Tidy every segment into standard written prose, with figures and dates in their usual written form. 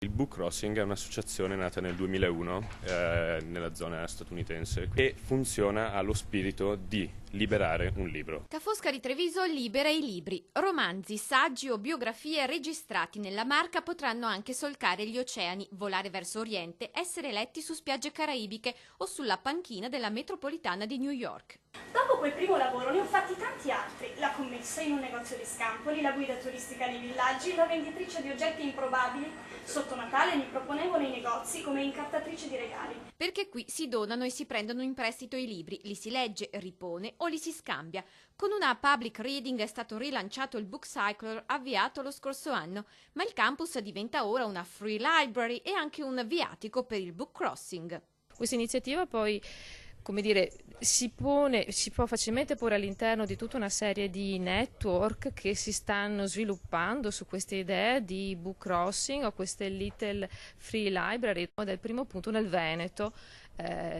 Il Book Crossing è un'associazione nata nel 2001 nella zona statunitense e funziona allo spirito di liberare un libro. Ca' Fosca di Treviso libera i libri. Romanzi, saggi o biografie registrati nella Marca potranno anche solcare gli oceani, volare verso Oriente, essere letti su spiagge caraibiche o sulla panchina della metropolitana di New York. Dopo quel primo lavoro ne ho fatti tanti altri: la commessa in un negozio di scampoli, la guida turistica nei villaggi, la venditrice di oggetti improbabili. Sotto Natale mi proponevo nei negozi come incartatrice di regali. Perché qui si donano e si prendono in prestito i libri, li si legge, ripone o li si scambia. Con una public reading è stato rilanciato il Book Cycler avviato lo scorso anno, ma il campus diventa ora una free library e anche un viatico per il book crossing. Questa iniziativa poi, come dire, si può facilmente porre all'interno di tutta una serie di network che si stanno sviluppando su queste idee di book crossing o queste little free library, ed è il primo punto nel Veneto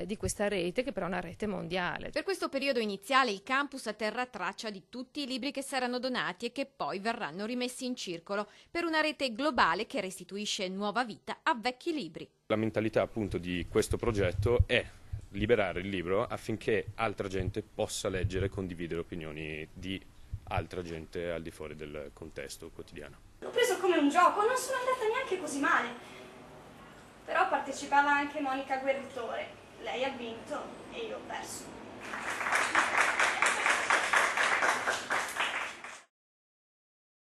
di questa rete, che però è una rete mondiale. Per questo periodo iniziale il campus terrà traccia di tutti i libri che saranno donati e che poi verranno rimessi in circolo per una rete globale che restituisce nuova vita a vecchi libri. La mentalità appunto di questo progetto è liberare il libro affinché altra gente possa leggere e condividere opinioni di altra gente al di fuori del contesto quotidiano. L'ho preso come un gioco, non sono andata neanche così male. Però partecipava anche Monica Guerritore. Lei ha vinto e io ho perso.